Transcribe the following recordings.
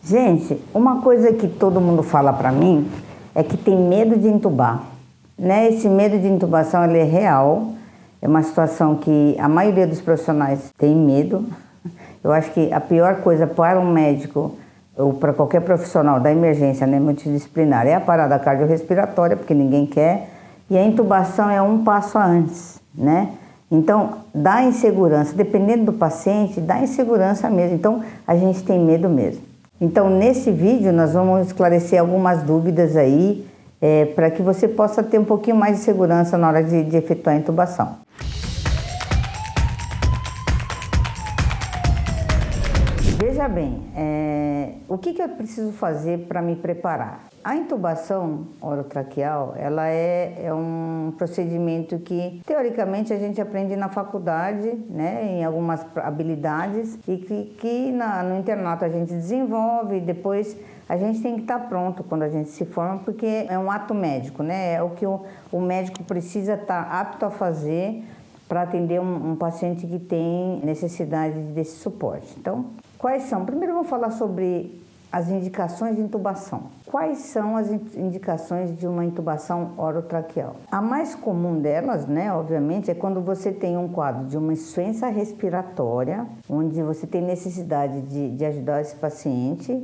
Gente, uma coisa que todo mundo fala pra mim é que tem medo de entubar, né? Esse medo de intubação, ele é real, é uma situação que a maioria dos profissionais tem medo. Eu acho que a pior coisa para um médico ou para qualquer profissional da emergência, né, multidisciplinar, é a parada cardiorrespiratória, porque ninguém quer, e a intubação é um passo antes, né? Então, dá insegurança, dependendo do paciente, dá insegurança mesmo. Então, a gente tem medo mesmo. Então, nesse vídeo, nós vamos esclarecer algumas dúvidas aí, para que você possa ter um pouquinho mais de segurança na hora de efetuar a intubação. Veja bem, o que eu preciso fazer para me preparar? A intubação orotraqueal, ela é um procedimento que, teoricamente, a gente aprende na faculdade, né, em algumas habilidades, e que no internato a gente desenvolve, e depois a gente tem que estar pronto quando a gente se forma, porque é um ato médico, né, é o que o médico precisa estar apto a fazer para atender um paciente que tem necessidade desse suporte. Então, quais são? Primeiro eu vou falar sobre as indicações de intubação. Quais são as indicações de uma intubação orotraqueal? A mais comum delas, né, obviamente, é quando você tem um quadro de uma insuficiência respiratória, onde você tem necessidade de ajudar esse paciente,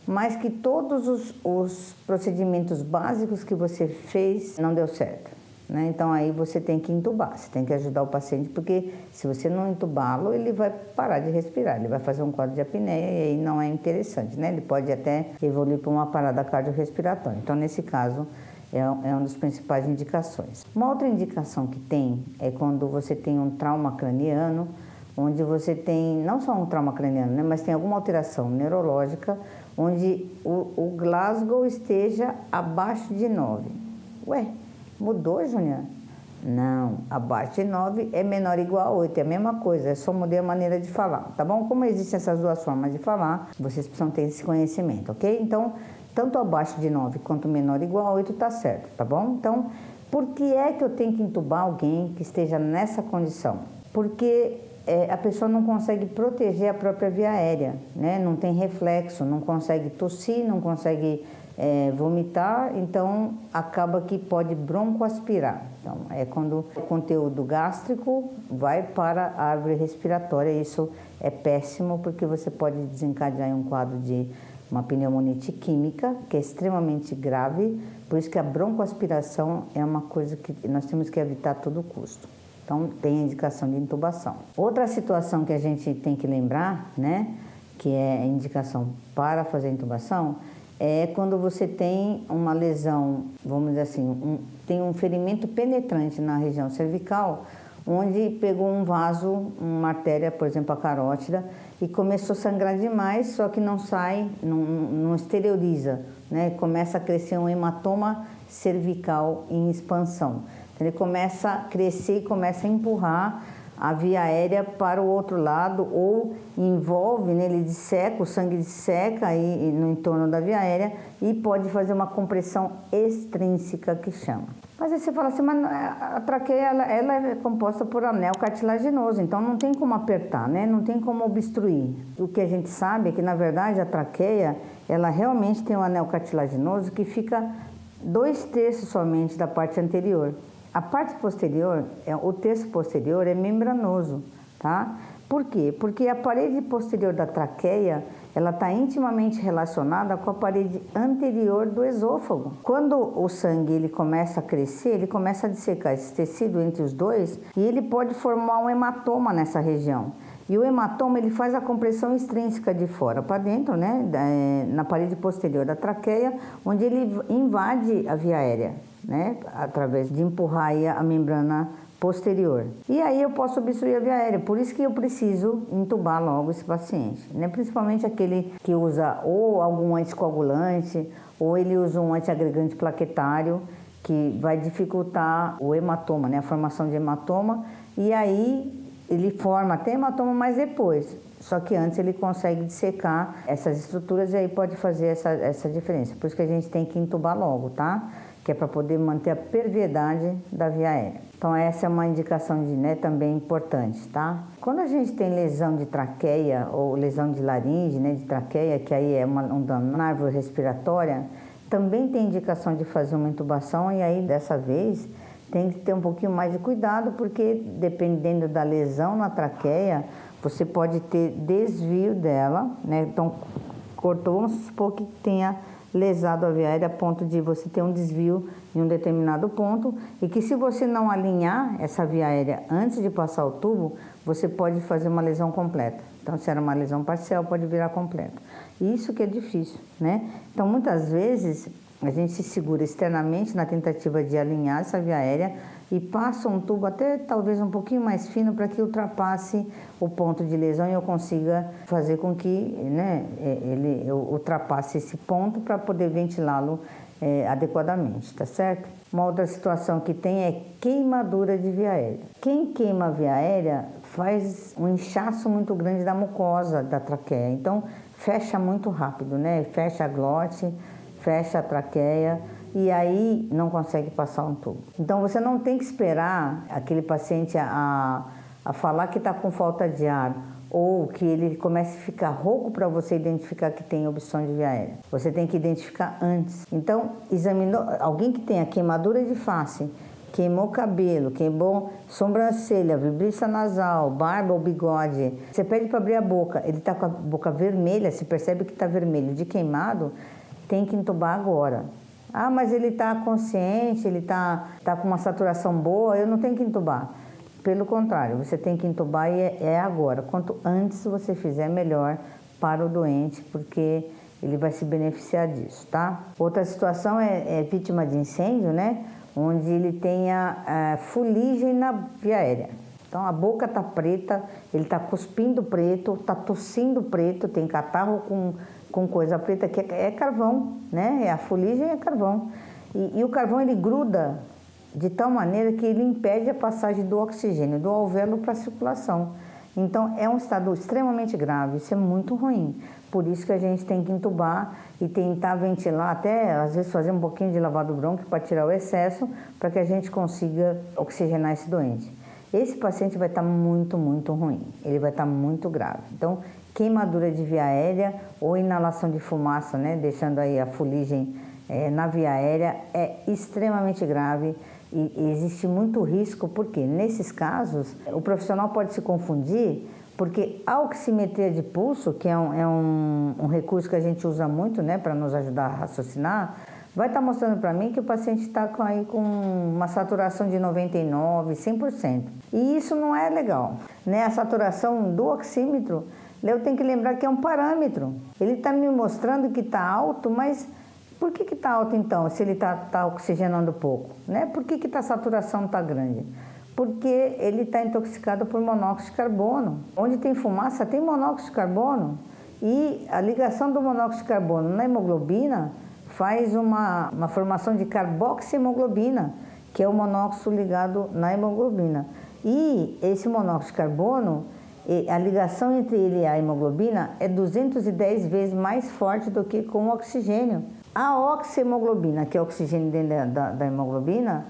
mas que todos os procedimentos básicos que você fez não deu certo, né? Então aí você tem que intubar, você tem que ajudar o paciente, porque se você não intubá-lo, ele vai parar de respirar, ele vai fazer um quadro de apneia e aí não é interessante, né? Ele pode até evoluir para uma parada cardiorrespiratória. Então, nesse caso, é uma das principais indicações. Uma outra indicação que tem é quando você tem um trauma craniano, onde você tem não só um trauma craniano, né, mas tem alguma alteração neurológica, onde o Glasgow esteja abaixo de 9. Ué, mudou, Júnior? Não, abaixo de 9 é menor ou igual a 8, é a mesma coisa, é só mudei a maneira de falar, tá bom? Como existem essas duas formas de falar, vocês precisam ter esse conhecimento, ok? Então, tanto abaixo de 9 quanto menor ou igual a 8 tá certo, tá bom? Então, por que é que eu tenho que intubar alguém que esteja nessa condição? Porque a pessoa não consegue proteger a própria via aérea, né? Não tem reflexo, não consegue tossir, não consegue vomitar, então acaba que pode broncoaspirar. Então, é quando o conteúdo gástrico vai para a árvore respiratória. Isso é péssimo, porque você pode desencadear em um quadro de uma pneumonite química, que é extremamente grave. Por isso que a broncoaspiração é uma coisa que nós temos que evitar a todo custo. Então, tem a indicação de intubação. Outra situação que a gente tem que lembrar, né, que é a indicação para fazer intubação, é quando você tem uma lesão, vamos dizer assim, tem um ferimento penetrante na região cervical, onde pegou um vaso, uma artéria, por exemplo, a carótida, e começou a sangrar demais, só que não sai, não exterioriza, né? Começa a crescer um hematoma cervical em expansão. Ele começa a crescer e começa a empurrar a via aérea para o outro lado, ou envolve, né, ele disseca, o sangue disseca aí no entorno da via aérea e pode fazer uma compressão extrínseca, que chama. Mas aí você fala assim, mas a traqueia ela é composta por anel cartilaginoso, então não tem como apertar, né? Não tem como obstruir. O que a gente sabe é que, na verdade, a traqueia, ela realmente tem um anel cartilaginoso que fica 2/3 somente da parte anterior. A parte posterior, o terço posterior é membranoso, tá? Por quê? Porque a parede posterior da traqueia, ela está intimamente relacionada com a parede anterior do esôfago. Quando o sangue ele começa a crescer, ele começa a dissecar esse tecido entre os dois e ele pode formar um hematoma nessa região. E o hematoma ele faz a compressão extrínseca de fora para dentro, né, na parede posterior da traqueia, onde ele invade a via aérea, né, através de empurrar aí a membrana posterior. E aí eu posso obstruir a via aérea, por isso que eu preciso intubar logo esse paciente, né, principalmente aquele que usa ou algum anticoagulante, ou ele usa um antiagregante plaquetário, que vai dificultar o hematoma, né, a formação de hematoma, e aí ele forma até hematoma, mas depois. Só que antes ele consegue dissecar essas estruturas e aí pode fazer essa diferença. Por isso que a gente tem que intubar logo, tá? que é para poder manter a perviedade da via aérea. Então essa é uma indicação também importante, tá? Quando a gente tem lesão de traqueia ou lesão de laringe, de traqueia, que aí é um dano na árvore respiratória, também tem indicação de fazer uma intubação e aí dessa vez tem que ter um pouquinho mais de cuidado, porque dependendo da lesão na traqueia, você pode ter desvio dela, Então cortou, vamos supor que tenha lesado a via aérea a ponto de você ter um desvio em um determinado ponto e que se você não alinhar essa via aérea antes de passar o tubo, você pode fazer uma lesão completa. Então, se era uma lesão parcial, pode virar completa. E isso que é difícil, Então, muitas vezes, a gente se segura externamente na tentativa de alinhar essa via aérea e passa um tubo até talvez um pouquinho mais fino para que ultrapasse o ponto de lesão e eu consiga fazer com que ele ultrapasse esse ponto para poder ventilá-lo adequadamente, tá certo? Uma outra situação que tem é queimadura de via aérea. Quem queima a via aérea faz um inchaço muito grande da mucosa da traqueia, então fecha muito rápido, Fecha a glote, fecha a traqueia e aí não consegue passar um tubo. Então você não tem que esperar aquele paciente a falar que está com falta de ar ou que ele comece a ficar rouco para você identificar que tem obstrução de via aérea. Você tem que identificar antes. Então, examinou alguém que tenha queimadura de face, queimou cabelo, queimou sobrancelha, vibriça nasal, barba ou bigode. Você pede para abrir a boca, ele está com a boca vermelha, se percebe que está vermelho de queimado, tem que entubar agora. Ah, mas ele está consciente, ele tá com uma saturação boa, eu não tenho que entubar. Pelo contrário, você tem que entubar e é agora. Quanto antes você fizer, melhor para o doente, porque ele vai se beneficiar disso, tá? Outra situação é vítima de incêndio, Onde ele tenha fuligem na via aérea. Então a boca está preta, ele está cuspindo preto, está tossindo preto, tem catarro com coisa preta, que é carvão, A fuligem é carvão. E o carvão ele gruda de tal maneira que ele impede a passagem do oxigênio do alvéolo para a circulação. Então é um estado extremamente grave, isso é muito ruim. Por isso que a gente tem que entubar e tentar ventilar, até às vezes fazer um pouquinho de lavado brônquio para tirar o excesso, para que a gente consiga oxigenar esse doente. Esse paciente vai estar muito, muito ruim, ele vai estar muito grave. Então, queimadura de via aérea ou inalação de fumaça, deixando aí a fuligem na via aérea, é extremamente grave e existe muito risco, porque nesses casos o profissional pode se confundir, porque a oximetria de pulso, que é um recurso que a gente usa muito para nos ajudar a raciocinar, vai estar mostrando para mim que o paciente está com uma saturação de 99%, 100%. E isso não é legal. A saturação do oxímetro, eu tenho que lembrar que é um parâmetro. Ele está me mostrando que está alto, mas por que está alto então, se ele está oxigenando pouco? Por que a saturação está grande? Porque ele está intoxicado por monóxido de carbono. Onde tem fumaça, tem monóxido de carbono. E a ligação do monóxido de carbono na hemoglobina faz uma formação de carboxihemoglobina, que é o monóxido ligado na hemoglobina. E esse monóxido de carbono, a ligação entre ele e a hemoglobina é 210 vezes mais forte do que com o oxigênio. A oxihemoglobina, que é o oxigênio dentro da hemoglobina,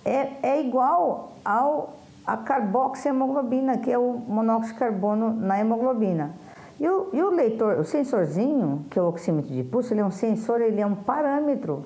é igual a carboxihemoglobina, que é o monóxido de carbono na hemoglobina. E o leitor, o sensorzinho, que é o oxímetro de pulso, ele é um sensor, ele é um parâmetro.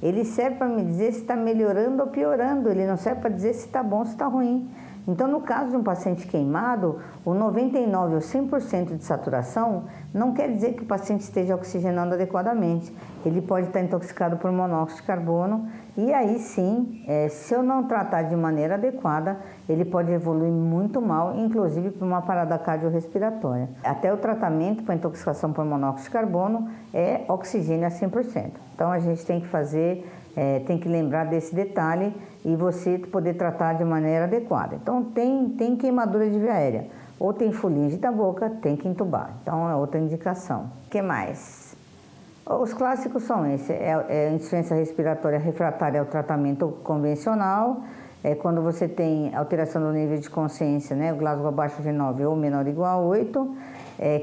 Ele serve para me dizer se está melhorando ou piorando, ele não serve para dizer se está bom ou se está ruim. Então, no caso de um paciente queimado, o 99% ou 100% de saturação não quer dizer que o paciente esteja oxigenando adequadamente. Ele pode estar intoxicado por monóxido de carbono e aí sim, se eu não tratar de maneira adequada, ele pode evoluir muito mal, inclusive para uma parada cardiorrespiratória. Até o tratamento para intoxicação por monóxido de carbono é oxigênio a 100%. Então, a gente tem que fazer... tem que lembrar desse detalhe e você poder tratar de maneira adequada. Então, tem queimadura de via aérea ou tem fuligem da boca, tem que entubar. Então, é outra indicação. O que mais? Os clássicos são esses. Insuficiência respiratória refratária ao tratamento convencional. Quando você tem alteração do nível de consciência, o Glasgow abaixo de 9 ou menor ou igual a 8.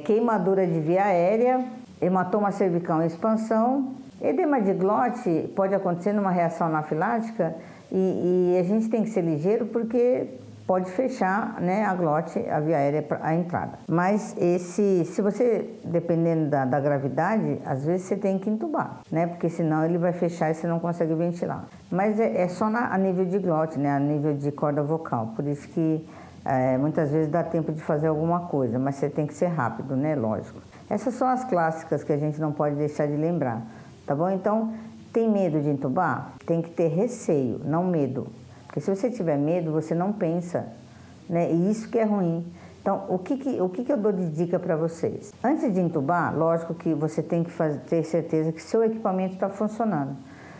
Queimadura de via aérea, hematoma cervical em expansão, Edema de glote pode acontecer numa reação anafilática e a gente tem que ser ligeiro porque pode fechar, né, a glote, a via aérea, a entrada. Mas se você, dependendo da gravidade, às vezes você tem que entubar, né, porque senão ele vai fechar e você não consegue ventilar. Mas é só a nível de glote, né, a nível de corda vocal, por isso que muitas vezes dá tempo de fazer alguma coisa, mas você tem que ser rápido, né, lógico. Essas são as clássicas que a gente não pode deixar de lembrar, tá bom? Então, tem medo de entubar? Tem que ter receio, não medo. Porque se você tiver medo, você não pensa, né? E isso que é ruim. Então, o que eu dou de dica para vocês? Antes de entubar, lógico que você tem que ter certeza que seu equipamento está funcionando.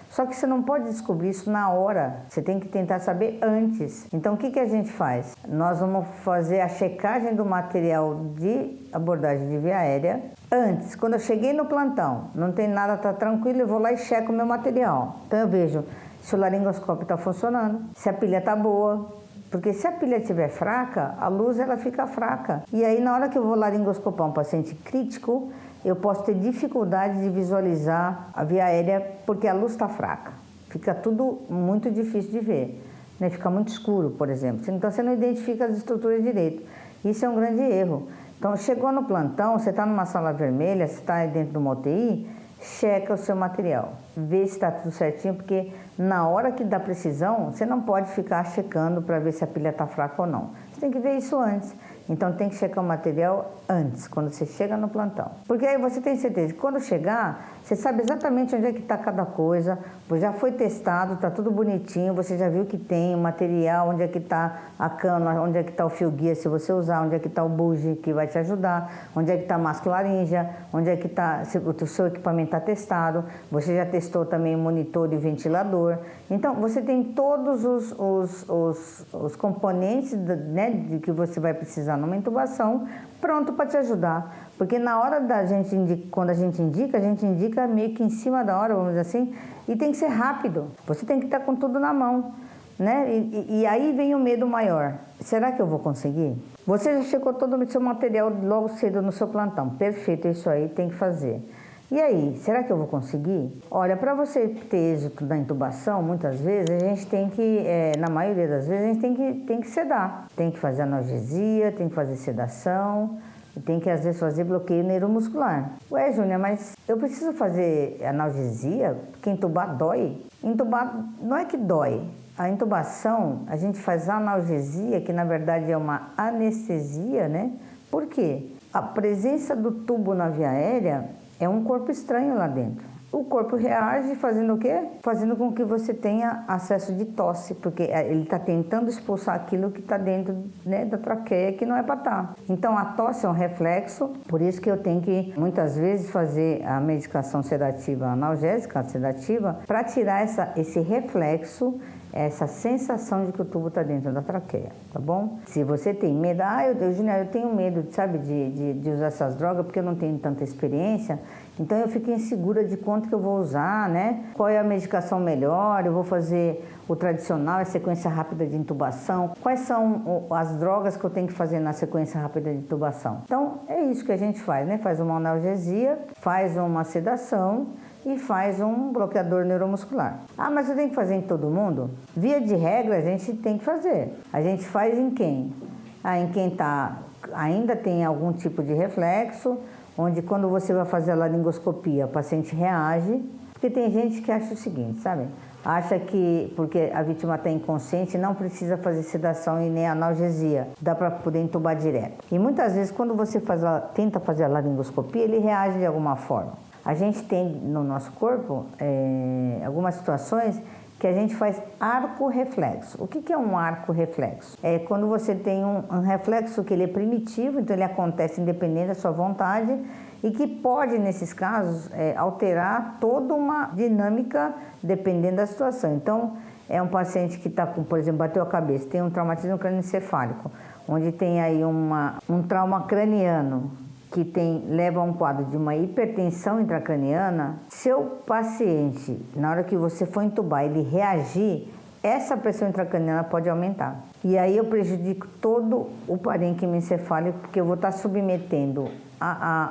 Só que você não pode descobrir isso na hora, você tem que tentar saber antes. Então, o que a gente faz? Nós vamos fazer a checagem do material de abordagem de via aérea antes. Quando eu cheguei no plantão, não tem nada, está tranquilo, eu vou lá e checo o meu material. Então, eu vejo se o laringoscópio está funcionando, se a pilha está boa, porque se a pilha estiver fraca, a luz ela fica fraca. E aí na hora que eu vou laringoscopar um paciente crítico, eu posso ter dificuldade de visualizar a via aérea porque a luz está fraca. Fica tudo muito difícil de ver, né? Fica muito escuro, por exemplo. Então você não identifica as estruturas direito. Isso é um grande erro. Então chegou no plantão, você está numa sala vermelha, você está dentro de uma UTI, checa o seu material, vê se está tudo certinho, porque na hora que dá precisão, você não pode ficar checando para ver se a pilha está fraca ou não. Você tem que ver isso antes. Então tem que checar o material antes, quando você chega no plantão. Porque aí você tem certeza que quando chegar, você sabe exatamente onde é que está cada coisa, já foi testado, está tudo bonitinho, você já viu que tem o material, onde é que está a cana, onde é que está o fio guia se você usar, onde é que está o bugie que vai te ajudar, onde é que está a máscula-laríngea, onde é que está, o seu equipamento está testado, você já testou também o monitor e o ventilador. Então você tem todos os componentes, né, de que você vai precisar numa intubação, pronto para te ajudar. Porque na hora da gente, quando a gente indica meio que em cima da hora, vamos dizer assim, e tem que ser rápido. Você tem que estar com tudo na mão, né? E aí vem o medo maior. Será que eu vou conseguir? Você já checou todo o seu material logo cedo no seu plantão. Perfeito, isso aí tem que fazer. E aí, será que eu vou conseguir? Olha, para você ter êxito na intubação, muitas vezes a gente tem que, na maioria das vezes, a gente tem que sedar. Tem que fazer analgesia, tem que fazer sedação, e tem que às vezes fazer bloqueio neuromuscular. Ué, Júnia, mas eu preciso fazer analgesia? Porque intubar dói? Intubar não é que dói. A intubação, a gente faz analgesia, que na verdade é uma anestesia, né? Por quê? A presença do tubo na via aérea é um corpo estranho lá dentro. O corpo reage fazendo o quê? Fazendo com que você tenha acesso de tosse, porque ele está tentando expulsar aquilo que está dentro, né, da traqueia, que não é para estar. Então a tosse é um reflexo, por isso que eu tenho que muitas vezes fazer a medicação sedativa analgésica, sedativa, para tirar esse reflexo, essa sensação de que o tubo está dentro da traqueia, tá bom? Se você tem medo, eu tenho medo, sabe, de usar essas drogas porque eu não tenho tanta experiência, então eu fico insegura de quanto que eu vou usar, né? Qual é a medicação melhor, eu vou fazer o tradicional, a sequência rápida de intubação, quais são as drogas que eu tenho que fazer na sequência rápida de intubação. Então é isso que a gente faz, né? Faz uma analgesia, faz uma sedação, e faz um bloqueador neuromuscular. Ah, mas eu tenho que fazer em todo mundo? Via de regra, a gente tem que fazer. A gente faz em quem? Em quem ainda tem algum tipo de reflexo, onde quando você vai fazer a laringoscopia, o paciente reage, porque tem gente que acha o seguinte, sabe? Acha que porque a vítima está inconsciente, não precisa fazer sedação e nem analgesia, dá para poder entubar direto. E muitas vezes, quando você tenta fazer a laringoscopia, ele reage de alguma forma. A gente tem no nosso corpo algumas situações que a gente faz arco-reflexo. O que é um arco-reflexo? É quando você tem um reflexo que ele é primitivo, então ele acontece independente da sua vontade e que pode, nesses casos, alterar toda uma dinâmica dependendo da situação. Então, é um paciente que está com, por exemplo, bateu a cabeça, tem um traumatismo crânioencefálico, onde tem aí um trauma craniano, que leva a um quadro de uma hipertensão intracraniana. Se o paciente, na hora que você for entubar, ele reagir, essa pressão intracraniana pode aumentar. E aí eu prejudico todo o parênquima encefálico, porque eu vou estar submetendo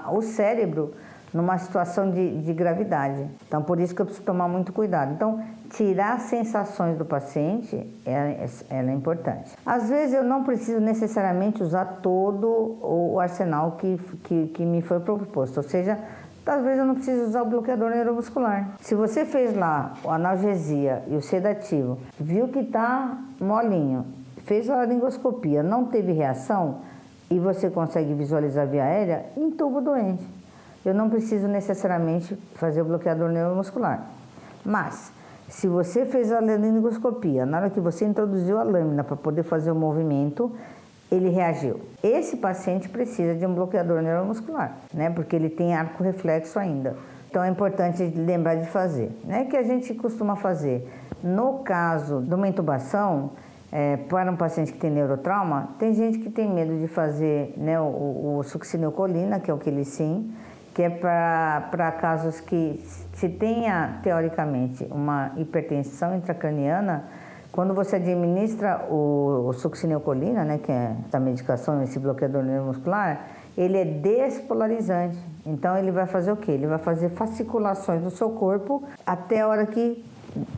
o cérebro numa situação de gravidade. Então, por isso que eu preciso tomar muito cuidado. Então, tirar as sensações do paciente ela é importante. Às vezes, eu não preciso necessariamente usar todo o arsenal que me foi proposto, ou seja, às vezes eu não preciso usar o bloqueador neuromuscular. Se você fez lá a analgesia e o sedativo, viu que está molinho, fez a laringoscopia, não teve reação e você consegue visualizar a via aérea, entuba o doente. Eu não preciso necessariamente fazer o bloqueador neuromuscular. Mas, se você fez a laringoscopia, na hora que você introduziu a lâmina para poder fazer o movimento, ele reagiu. Esse paciente precisa de um bloqueador neuromuscular, né? Porque ele tem arco reflexo ainda. Então é importante lembrar de fazer. Né? Que a gente costuma fazer. No caso de uma intubação, para um paciente que tem neurotrauma, tem gente que tem medo de fazer, né, o succinilcolina, que é o quilicin, que é para casos que se tenha, teoricamente, uma hipertensão intracraniana. Quando você administra o succinilcolina, né, que é essa medicação, esse bloqueador neuromuscular, ele é despolarizante. Então, ele vai fazer o quê? Ele vai fazer fasciculações do seu corpo até a hora que,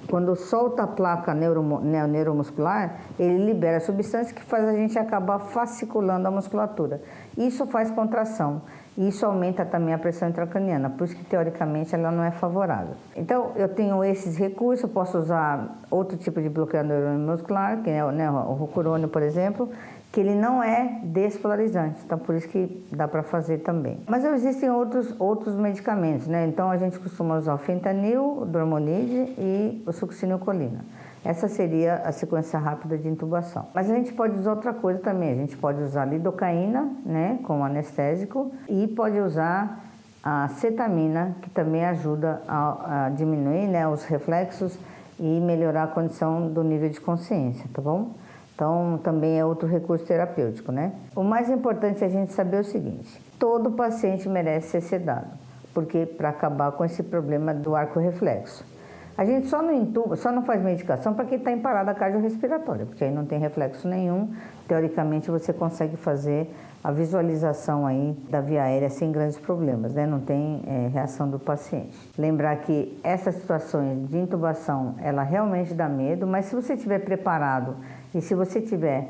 quando solta a placa neuromuscular, ele libera a substância que faz a gente acabar fasciculando a musculatura. Isso faz contração. Isso aumenta também a pressão intracraniana, por isso que teoricamente ela não é favorável. Então eu tenho esses recursos, eu posso usar outro tipo de bloqueador neuromuscular, que é o rocurônio, por exemplo, que ele não é despolarizante, então por isso que dá para fazer também. Mas existem outros medicamentos, né? Então a gente costuma usar o fentanil, o dormonide e o succinilcolina. Essa seria a sequência rápida de intubação. Mas a gente pode usar outra coisa também. A gente pode usar lidocaína, né, como anestésico, e pode usar a cetamina, que também ajuda a diminuir, né, os reflexos e melhorar a condição do nível de consciência, tá bom? Então, também é outro recurso terapêutico, né? O mais importante é a gente saber o seguinte: todo paciente merece ser sedado, porque para acabar com esse problema do arco reflexo. A gente só não intuba, só não faz medicação para quem está em parada cardiorrespiratória, porque aí não tem reflexo nenhum. Teoricamente, você consegue fazer a visualização aí da via aérea sem grandes problemas, né? Não tem reação do paciente. Lembrar que essas situações de intubação, ela realmente dá medo, mas se você estiver preparado e se você estiver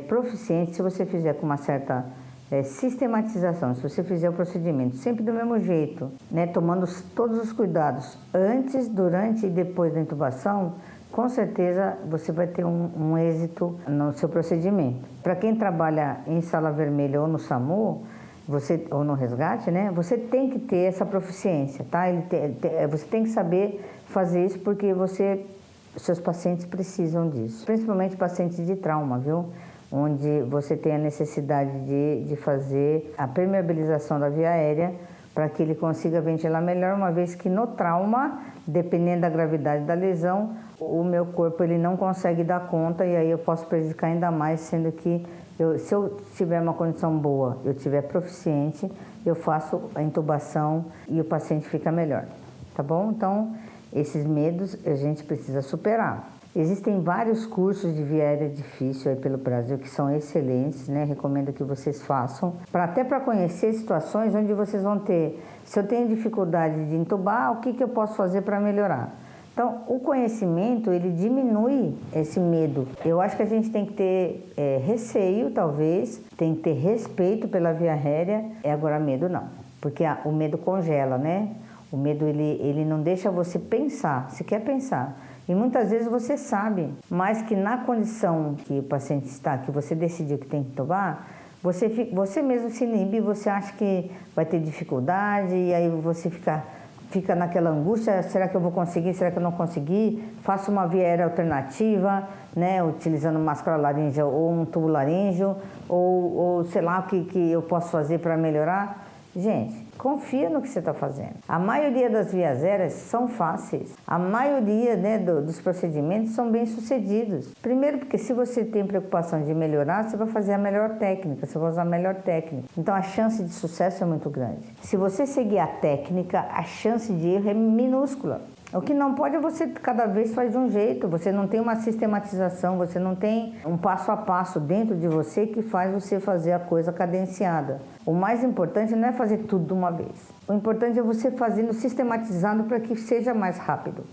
proficiente, se você fizer com uma certa sistematização, se você fizer o procedimento sempre do mesmo jeito, né, tomando todos os cuidados antes, durante e depois da intubação, com certeza você vai ter um êxito no seu procedimento. Para quem trabalha em sala vermelha ou no SAMU, ou no resgate, né, você tem que ter essa proficiência, tá? Você tem que saber fazer isso porque seus pacientes precisam disso, principalmente pacientes de trauma, viu? Onde você tem a necessidade de fazer a permeabilização da via aérea para que ele consiga ventilar melhor, uma vez que no trauma, dependendo da gravidade da lesão, o meu corpo ele não consegue dar conta e aí eu posso prejudicar ainda mais, sendo que se eu tiver uma condição boa, eu tiver proficiente, eu faço a intubação e o paciente fica melhor, tá bom? Então, esses medos a gente precisa superar. Existem vários cursos de via aérea difícil aí pelo Brasil que são excelentes, né? Recomendo que vocês façam, até para conhecer situações onde vocês vão ter, se eu tenho dificuldade de intubar, o que eu posso fazer para melhorar? Então, o conhecimento, ele diminui esse medo. Eu acho que a gente tem que ter receio, talvez, tem que ter respeito pela via aérea, agora medo não, porque o medo congela, né? O medo, ele não deixa você pensar, se quer pensar. E muitas vezes você sabe, mas que na condição que o paciente está, que você decidiu que tem que intubar, você mesmo se inibe, você acha que vai ter dificuldade, e aí você fica naquela angústia, será que eu vou conseguir, será que eu não consegui? Faço uma via aérea alternativa, né, utilizando máscara laríngea ou um tubo laríngeo, ou sei lá o que eu posso fazer para melhorar. Gente, confia no que você está fazendo. A maioria das vias aéreas são fáceis. A maioria, né, dos procedimentos são bem sucedidos. Primeiro porque se você tem preocupação de melhorar, você vai fazer a melhor técnica, você vai usar a melhor técnica. Então a chance de sucesso é muito grande. Se você seguir a técnica, a chance de erro é minúscula. O que não pode é você cada vez faz de um jeito, você não tem uma sistematização, você não tem um passo a passo dentro de você que faz você fazer a coisa cadenciada. O mais importante não é fazer tudo de uma vez. O importante é você fazendo sistematizado para que seja mais rápido,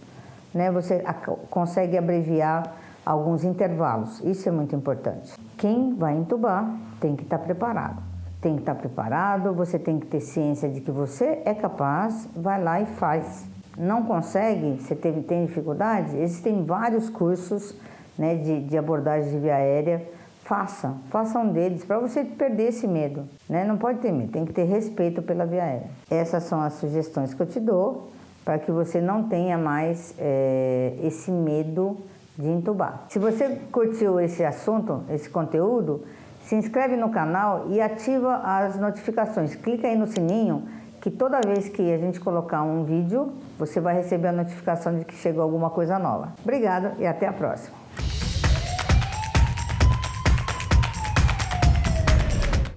né? Você consegue abreviar alguns intervalos, isso é muito importante. Quem vai entubar tem que estar preparado. Tem que estar preparado, você tem que ter ciência de que você é capaz, vai lá e faz. Não consegue, você tem dificuldade, existem vários cursos, né, de abordagem de via aérea. Faça um deles para você perder esse medo, né? Não pode ter medo, tem que ter respeito pela via aérea. Essas são as sugestões que eu te dou para que você não tenha mais esse medo de entubar. Se você curtiu esse assunto, esse conteúdo, se inscreve no canal e ativa as notificações. Clica aí no sininho que toda vez que a gente colocar um vídeo, você vai receber a notificação de que chegou alguma coisa nova. Obrigada e até a próxima.